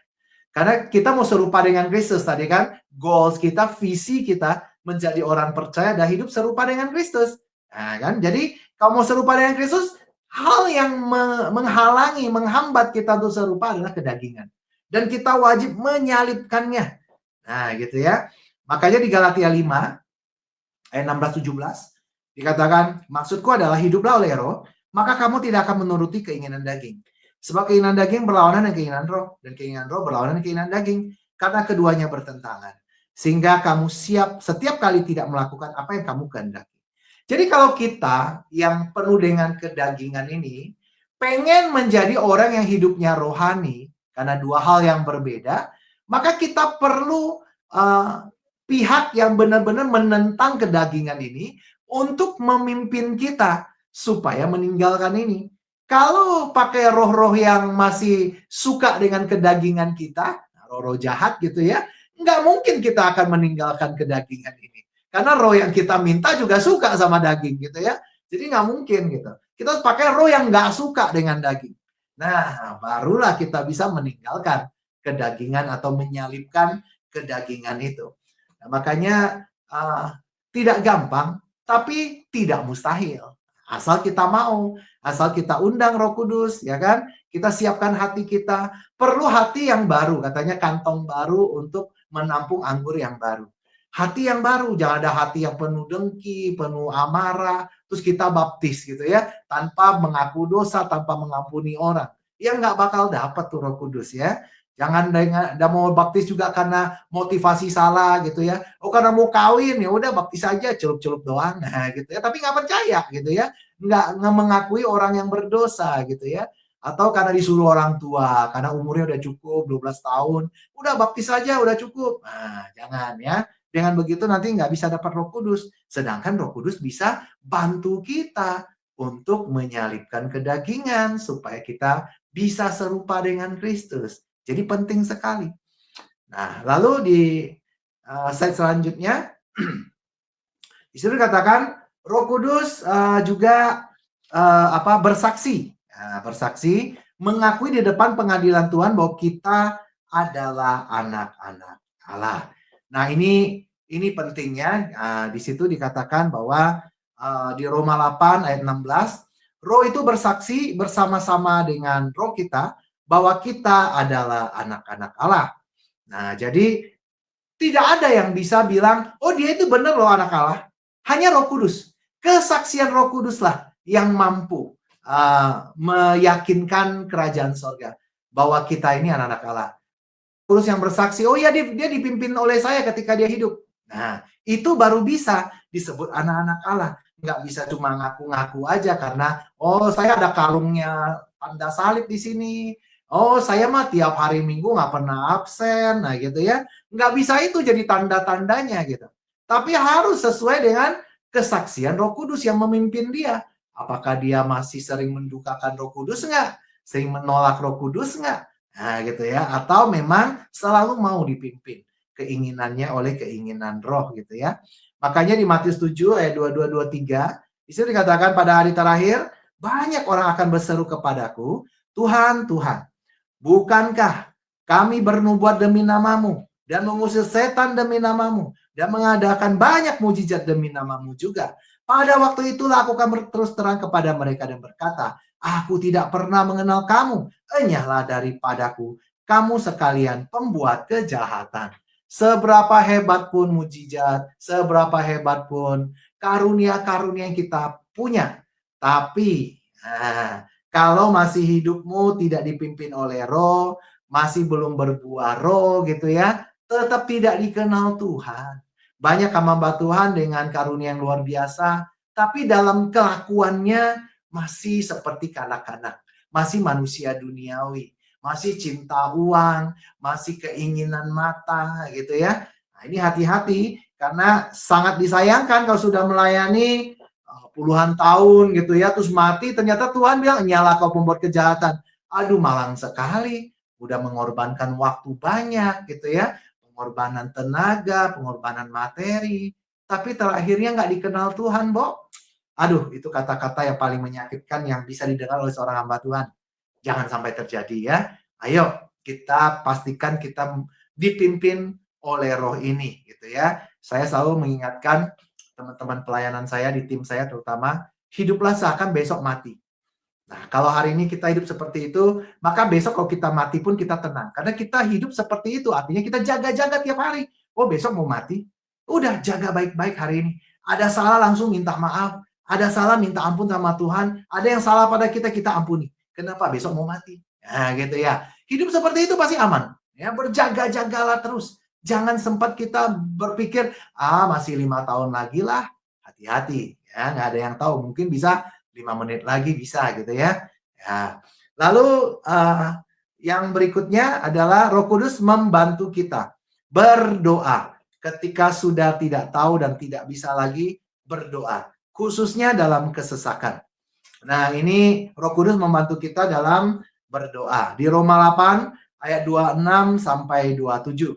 Karena kita mau serupa dengan Kristus tadi kan, goals kita, visi kita menjadi orang percaya dan hidup serupa dengan Kristus. Nah, kan? Jadi kalau mau serupa dengan Kristus, hal yang menghalangi, menghambat kita untuk serupa adalah kedagingan. Dan kita wajib menyalipkannya. Nah, gitu ya. Makanya di Galatia 5 ayat 16-17 dikatakan, maksudku adalah hiduplah oleh roh, maka kamu tidak akan menuruti keinginan daging. Sebab keinginan daging berlawanan dengan keinginan roh, dan keinginan roh berlawanan dengan keinginan daging, karena keduanya bertentangan. Sehingga kamu setiap kali tidak melakukan apa yang kamu kehendaki. Jadi kalau kita yang penuh dengan kedagingan ini, pengen menjadi orang yang hidupnya rohani, karena dua hal yang berbeda, maka kita perlu pihak yang benar-benar menentang kedagingan ini untuk memimpin kita supaya meninggalkan ini. Kalau pakai roh-roh yang masih suka dengan kedagingan kita, roh-roh jahat gitu ya, nggak mungkin kita akan meninggalkan kedagingan ini. Karena roh yang kita minta juga suka sama daging gitu ya. Jadi nggak mungkin gitu. Kita harus pakai roh yang nggak suka dengan daging. Nah, barulah kita bisa meninggalkan kedagingan atau menyalipkan kedagingan itu. Nah, makanya tidak gampang, tapi tidak mustahil. Asal kita mau, asal kita undang Roh Kudus, ya kan? Kita siapkan hati kita. Perlu hati yang baru, katanya kantong baru untuk menampung anggur yang baru. Hati yang baru, jangan ada hati yang penuh dengki, penuh amarah, terus kita baptis gitu ya, tanpa mengaku dosa, tanpa mengampuni orang. Ya nggak bakal dapat tuh Roh Kudus ya. Jangan dengan mau baptis juga karena motivasi salah gitu ya. Oh karena mau kawin ya udah baptis aja celup-celup doang nah, gitu ya. Tapi nggak percaya gitu ya. Nggak mengakui orang yang berdosa gitu ya. Atau karena disuruh orang tua, karena umurnya udah cukup 12 tahun, udah baptis aja udah cukup. Nah, jangan ya. Dengan begitu nanti nggak bisa dapat Roh Kudus. Sedangkan Roh Kudus bisa bantu kita untuk menyalipkan kedagingan supaya kita bisa serupa dengan Kristus. Jadi penting sekali. Nah, lalu di slide selanjutnya, di situ dikatakan Roh Kudus juga bersaksi, bersaksi mengakui di depan pengadilan Tuhan bahwa kita adalah anak-anak Allah. Nah, ini pentingnya. Di situ dikatakan bahwa di Roma 8 ayat 16, Roh itu bersaksi bersama-sama dengan roh kita bahwa kita adalah anak-anak Allah. Nah, jadi tidak ada yang bisa bilang, oh dia itu benar loh anak Allah. Hanya Roh Kudus. Kesaksian Roh Kuduslah yang mampu meyakinkan kerajaan sorga bahwa kita ini anak-anak Allah. Kudus yang bersaksi, oh ya dia dipimpin oleh saya ketika dia hidup. Nah, itu baru bisa disebut anak-anak Allah. Nggak bisa cuma ngaku-ngaku aja karena, oh saya ada kalungnya tanda salib di sini. Oh saya mah tiap hari Minggu nggak pernah absen. Nah gitu ya. Nggak bisa itu jadi tanda-tandanya gitu. Tapi harus sesuai dengan kesaksian Roh Kudus yang memimpin dia. Apakah dia masih sering mendukakan Roh Kudus nggak? Sering menolak Roh Kudus nggak? Nah gitu ya. Atau memang selalu mau dipimpin keinginannya oleh keinginan roh gitu ya. Makanya di Matius 7 ayat 22-23, di situ dikatakan pada hari terakhir, banyak orang akan berseru kepadaku, Tuhan, Tuhan, bukankah Kami bernubuat demi namamu dan mengusir setan demi namamu dan mengadakan banyak mujizat demi namamu juga. Pada waktu itulah aku akan berterus terang kepada mereka dan berkata, aku tidak pernah mengenal kamu. Enyahlah daripadaku, kamu sekalian pembuat kejahatan. Seberapa hebat pun mujizat, seberapa hebat pun karunia-karunia yang kita punya. Tapi kalau masih hidupmu tidak dipimpin oleh roh, masih belum berbuah roh gitu ya, tetap tidak dikenal Tuhan. Banyak hamba Tuhan dengan karunia yang luar biasa, tapi dalam kelakuannya masih seperti kanak-kanak, masih manusia duniawi, masih cinta uang, masih keinginan mata gitu ya. Nah, ini hati-hati karena sangat disayangkan kalau sudah melayani puluhan tahun gitu ya, terus mati ternyata Tuhan bilang, nyala kau pembuat kejahatan. Aduh, malang sekali. Udah mengorbankan waktu banyak gitu ya, pengorbanan tenaga, pengorbanan materi, tapi terakhirnya nggak dikenal Tuhan, Bo. Aduh, itu kata-kata yang paling menyakitkan yang bisa didengar oleh seorang hamba Tuhan. Jangan sampai terjadi ya. Ayo, kita pastikan kita dipimpin oleh roh ini gitu ya. Saya selalu mengingatkan teman-teman pelayanan saya di tim saya terutama, hiduplah seakan besok mati. Nah, kalau hari ini kita hidup seperti itu, maka besok kalau kita mati pun kita tenang. Karena kita hidup seperti itu, artinya kita jaga-jaga tiap hari. Oh, besok mau mati? Udah, jaga baik-baik hari ini. Ada salah langsung minta maaf. Ada salah minta ampun sama Tuhan. Ada yang salah pada kita, kita ampuni. Kenapa? Besok mau mati. Nah, gitu ya. Hidup seperti itu pasti aman. Ya, berjaga-jagalah terus. Jangan sempat kita berpikir, masih 5 tahun lagi lah. Hati-hati. Ya, nggak ada yang tahu. Mungkin bisa 5 menit lagi bisa gitu ya. Ya. Lalu yang berikutnya adalah Roh Kudus membantu kita berdoa ketika sudah tidak tahu dan tidak bisa lagi berdoa, khususnya dalam kesesakan. Nah, ini Roh Kudus membantu kita dalam berdoa. Di Roma 8 ayat 26 sampai 27.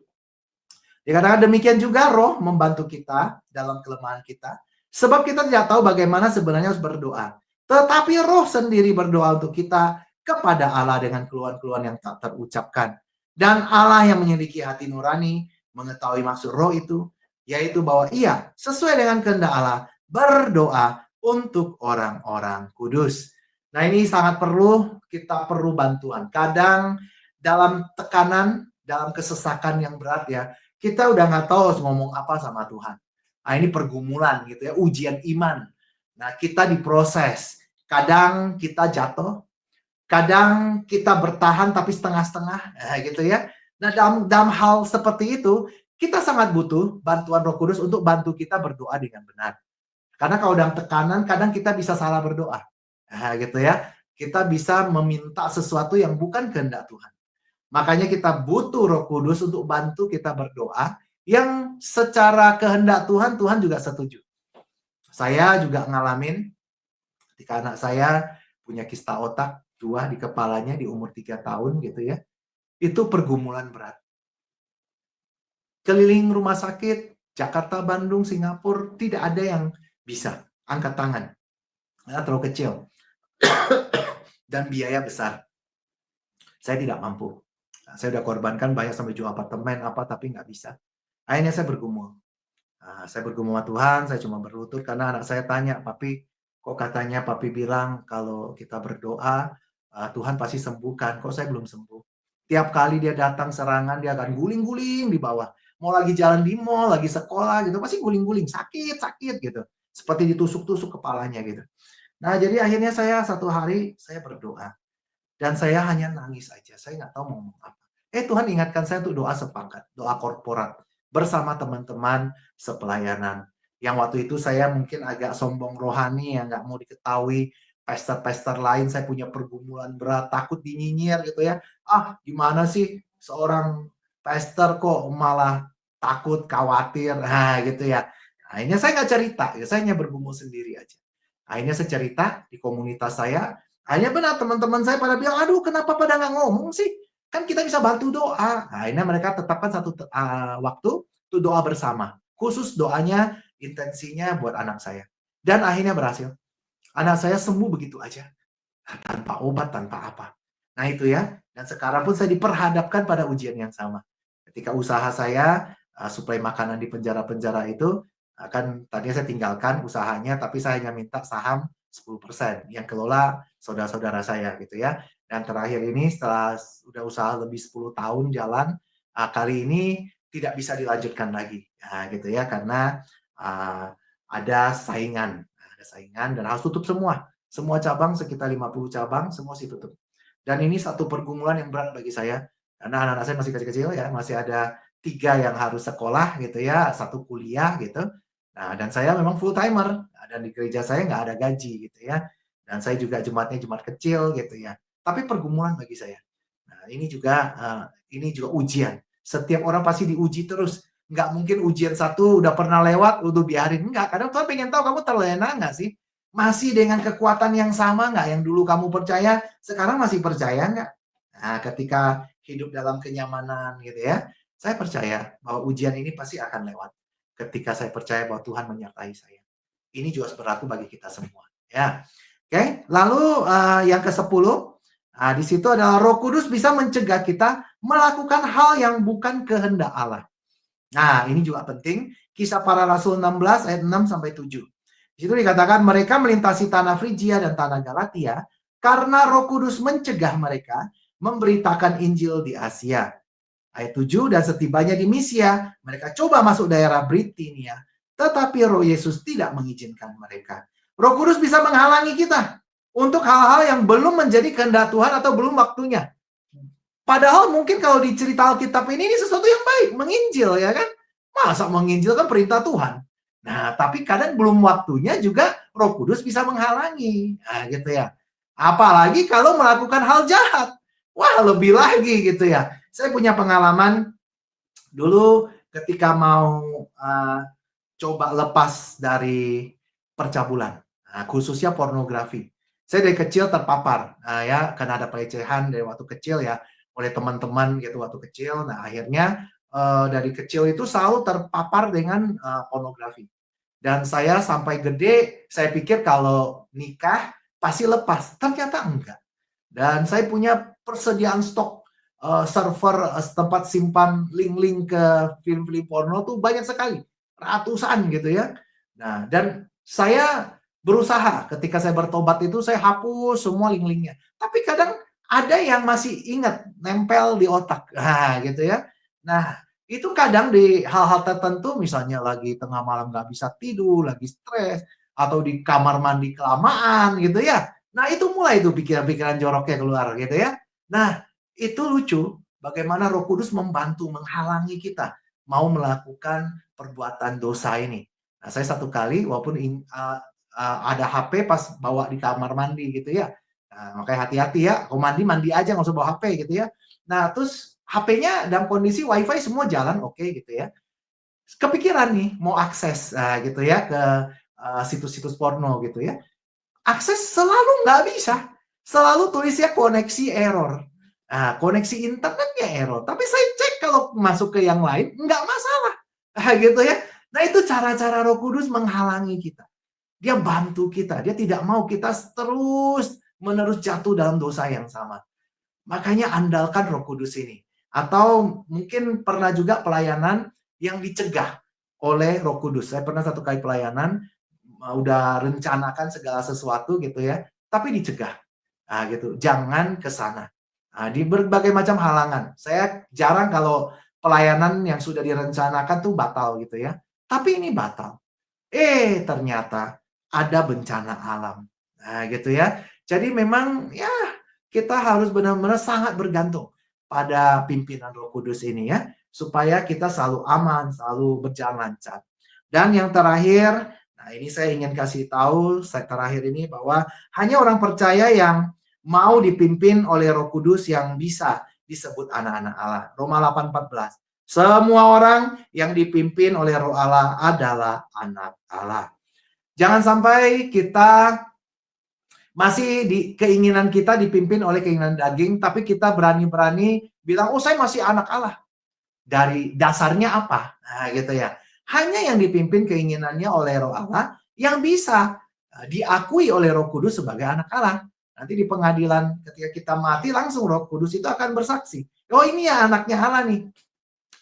Dikatakan demikian juga roh membantu kita dalam kelemahan kita. Sebab kita tidak tahu bagaimana sebenarnya harus berdoa. Tetapi roh sendiri berdoa untuk kita kepada Allah dengan keluhan-keluhan yang tak terucapkan. Dan Allah yang menyelidiki hati nurani mengetahui maksud roh itu, yaitu bahwa ia sesuai dengan kehendak Allah berdoa untuk orang-orang kudus. Nah, ini sangat kita perlu bantuan. Kadang dalam tekanan, dalam kesesakan yang berat ya, kita udah nggak tahu harus ngomong apa sama Tuhan. Nah, ini pergumulan gitu ya, ujian iman. Nah, kita diproses. Kadang kita jatuh, kadang kita bertahan tapi setengah-setengah, gitu ya. Nah, dalam hal seperti itu, kita sangat butuh bantuan Roh Kudus untuk bantu kita berdoa dengan benar. Karena kalau dalam tekanan, kadang kita bisa salah berdoa. Gitu ya. Kita bisa meminta sesuatu yang bukan kehendak Tuhan. Makanya kita butuh Roh Kudus untuk bantu kita berdoa yang secara kehendak Tuhan, Tuhan juga setuju. Saya juga ngalamin ketika anak saya punya kista otak 2 di kepalanya di umur 3 tahun gitu ya. Itu pergumulan berat. Keliling rumah sakit, Jakarta, Bandung, Singapura, tidak ada yang bisa angkat tangan. Karena terlalu kecil. Dan biaya besar. Saya tidak mampu. Saya udah korbankan banyak sampai jual apartemen tapi nggak bisa. Akhirnya saya bergumul. Saya bergumul sama Tuhan, saya cuma berlutut karena anak saya tanya, "Papi, kok katanya papi bilang kalau kita berdoa, Tuhan pasti sembuhkan, kok saya belum sembuh?" Tiap kali dia datang serangan, dia akan guling-guling di bawah. Mau lagi jalan di mall, lagi sekolah gitu, pasti guling-guling, sakit gitu. Seperti ditusuk-tusuk kepalanya gitu. Nah, jadi akhirnya satu hari saya berdoa. Dan saya hanya nangis aja, saya nggak tahu mau ngomong apa. Tuhan ingatkan saya untuk doa sepakat, doa korporat, bersama teman-teman sepelayanan. Yang waktu itu saya mungkin agak sombong rohani, yang nggak mau diketahui pastor-pastor lain, saya punya pergumulan berat, takut dinyinyir gitu ya. Gimana sih seorang pastor kok malah takut, khawatir, gitu ya. Akhirnya saya nggak cerita, ya saya hanya bergumul sendiri aja. Akhirnya saya cerita di komunitas saya, hanya benar teman-teman saya pada bilang, "Aduh kenapa pada nggak ngomong sih? Kan kita bisa bantu doa." Akhirnya mereka tetapkan satu waktu untuk doa bersama. Khusus doanya intensinya buat anak saya. Dan akhirnya berhasil. Anak saya sembuh begitu aja. Tanpa obat, tanpa apa. Nah itu ya, dan sekarang pun saya diperhadapkan pada ujian yang sama. Ketika usaha saya, suplai makanan di penjara-penjara itu, kan tadinya saya tinggalkan usahanya, tapi saya hanya minta saham 10% yang kelola saudara-saudara saya gitu ya. Dan terakhir ini setelah udah usaha lebih 10 tahun jalan, kali ini tidak bisa dilanjutkan lagi. Nah gitu ya, karena, ada saingan. Ada saingan dan harus tutup semua. Semua cabang sekitar 50 cabang, semua sih tutup. Dan ini satu pergumulan yang berat bagi saya, karena anak-anak saya masih kecil-kecil ya, masih ada 3 yang harus sekolah gitu ya, satu kuliah gitu. Nah, dan saya memang full timer, dan di gereja saya nggak ada gaji gitu ya, dan saya juga jemaatnya jemaat kecil gitu ya. Tapi pergumulan bagi saya. Nah, ini juga ujian. Setiap orang pasti diuji terus. Nggak mungkin ujian satu udah pernah lewat, udah biarin. Enggak, kadang Tuhan pengen tahu kamu terlena nggak sih? Masih dengan kekuatan yang sama nggak yang dulu kamu percaya, sekarang masih percaya nggak? Nah, ketika hidup dalam kenyamanan gitu ya, saya percaya bahwa ujian ini pasti akan lewat. Ketika saya percaya bahwa Tuhan menyertai saya. Ini juga berlaku bagi kita semua, ya. Oke, lalu yang ke-10, di situ adalah Roh Kudus bisa mencegah kita melakukan hal yang bukan kehendak Allah. Nah, ini juga penting. Kisah Para Rasul 16 ayat 6 sampai 7. Di situ dikatakan mereka melintasi tanah Frigia dan tanah Galatia karena Roh Kudus mencegah mereka memberitakan Injil di Asia. Ayat 7, dan setibanya di Misia, mereka coba masuk daerah Britinia, tetapi Roh Yesus tidak mengizinkan mereka. Roh Kudus bisa menghalangi kita untuk hal-hal yang belum menjadi kehendak Tuhan atau belum waktunya. Padahal mungkin kalau di cerita Alkitab ini sesuatu yang baik, menginjil ya kan. Masa menginjil kan perintah Tuhan. Nah, tapi kadang belum waktunya juga Roh Kudus bisa menghalangi. Nah, gitu ya. Apalagi kalau melakukan hal jahat. Wah, lebih lagi gitu ya. Saya punya pengalaman dulu ketika mau coba lepas dari percabulan, khususnya pornografi. Saya dari kecil terpapar, ya karena ada pelecehan dari waktu kecil ya oleh teman-teman gitu waktu kecil. Nah akhirnya dari kecil itu selalu terpapar dengan pornografi. Dan saya sampai gede, saya pikir kalau nikah pasti lepas. Ternyata enggak. Dan saya punya persediaan stok server tempat simpan link-link ke film-film porno tuh banyak sekali, ratusan gitu ya. Nah, dan saya berusaha ketika saya bertobat itu saya hapus semua link-linknya. Tapi kadang ada yang masih ingat, nempel di otak. Nah, gitu ya. Nah, itu kadang di hal-hal tertentu misalnya lagi tengah malam nggak bisa tidur, lagi stres, atau di kamar mandi kelamaan gitu ya. Nah, itu mulai tuh pikiran-pikiran joroknya keluar gitu ya. Nah, itu lucu bagaimana Roh Kudus membantu menghalangi kita mau melakukan perbuatan dosa ini. Nah, saya satu kali walaupun ada HP pas bawa di kamar mandi gitu ya. Nah, makanya hati-hati ya, kalau mandi, mandi aja nggak usah bawa HP gitu ya. Nah, terus HP-nya dalam kondisi WiFi semua jalan oke gitu ya. Kepikiran nih mau akses gitu ya ke situs-situs porno gitu ya. Akses selalu nggak bisa. Selalu tulisnya koneksi error. Nah, koneksi internetnya error. Tapi saya cek kalau masuk ke yang lain, nggak masalah. Gitu ya. Nah, itu cara-cara Roh Kudus menghalangi kita. Dia bantu kita. Dia tidak mau kita terus menerus jatuh dalam dosa yang sama. Makanya andalkan Roh Kudus ini. Atau mungkin pernah juga pelayanan yang dicegah oleh Roh Kudus. Saya pernah satu kali pelayanan, udah rencanakan segala sesuatu gitu ya, tapi dicegah. Gitu, jangan ke sana. Di berbagai macam halangan. Saya jarang kalau pelayanan yang sudah direncanakan tuh batal gitu ya. Tapi ini batal. Ternyata ada bencana alam. Nah, gitu ya. Jadi memang ya kita harus benar-benar sangat bergantung pada pimpinan Roh Kudus ini ya, supaya kita selalu aman, selalu berjalan lancar. Dan yang terakhir, nah ini saya ingin kasih tahu saya terakhir ini bahwa hanya orang percaya yang mau dipimpin oleh Roh Kudus yang bisa disebut anak-anak Allah. Roma 8:14. Semua orang yang dipimpin oleh Roh Allah adalah anak Allah. Jangan sampai kita masih di keinginan kita dipimpin oleh keinginan daging, tapi kita berani-berani bilang, oh saya masih anak Allah. Dari dasarnya apa? Nah gitu ya. Hanya yang dipimpin keinginannya oleh Roh Allah yang bisa diakui oleh Roh Kudus sebagai anak Allah. Nanti di pengadilan ketika kita mati langsung Roh Kudus itu akan bersaksi. Oh ini ya anaknya Allah nih.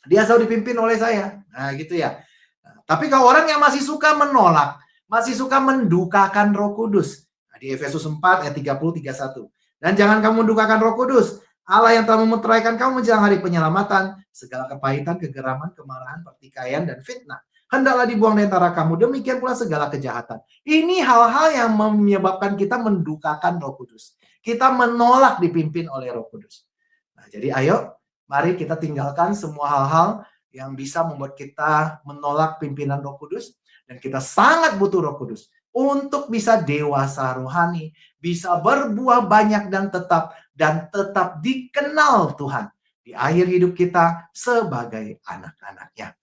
Dia selalu dipimpin oleh saya. Nah gitu ya. Nah, tapi kalau orang yang masih suka menolak, masih suka mendukakan Roh Kudus. Nah, di Efesus 4 ayat 30-31. Dan jangan kamu mendukakan Roh Kudus. Allah yang telah memeteraikan kamu menjelang hari penyelamatan. Segala kepahitan, kegeraman, kemarahan, pertikaian, dan fitnah. Hendaklah dibuang dari antara kamu. Demikian pula segala kejahatan. Ini hal-hal yang menyebabkan kita mendukakan Roh Kudus. Kita menolak dipimpin oleh Roh Kudus. Nah, jadi ayo mari kita tinggalkan semua hal-hal yang bisa membuat kita menolak pimpinan Roh Kudus. Dan kita sangat butuh Roh Kudus untuk bisa dewasa rohani, bisa berbuah banyak dan tetap dikenal Tuhan di akhir hidup kita sebagai anak-anaknya.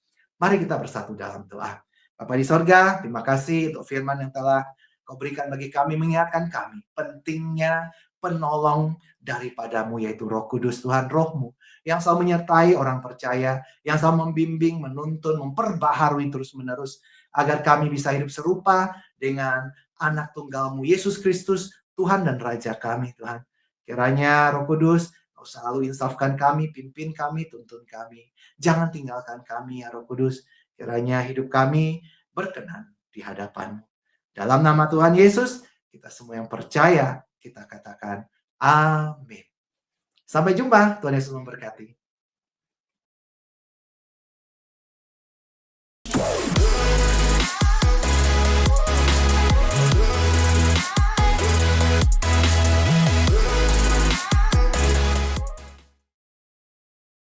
Mari kita bersatu dalam doa. Bapa di sorga, terima kasih untuk firman yang telah Kau berikan bagi kami, mengingatkan kami pentingnya penolong daripadamu, yaitu Roh Kudus Tuhan, Rohmu yang selalu menyertai orang percaya, yang selalu membimbing, menuntun, memperbaharui terus-menerus, agar kami bisa hidup serupa dengan anak tunggalmu, Yesus Kristus, Tuhan dan Raja kami, Tuhan. Kiranya Roh Kudus, Kau selalu insafkan kami, pimpin kami, tuntun kami. Jangan tinggalkan kami, ya Roh Kudus. Kiranya hidup kami berkenan di hadapan-Mu. Dalam nama Tuhan Yesus, kita semua yang percaya, kita katakan amin. Sampai jumpa, Tuhan Yesus memberkati.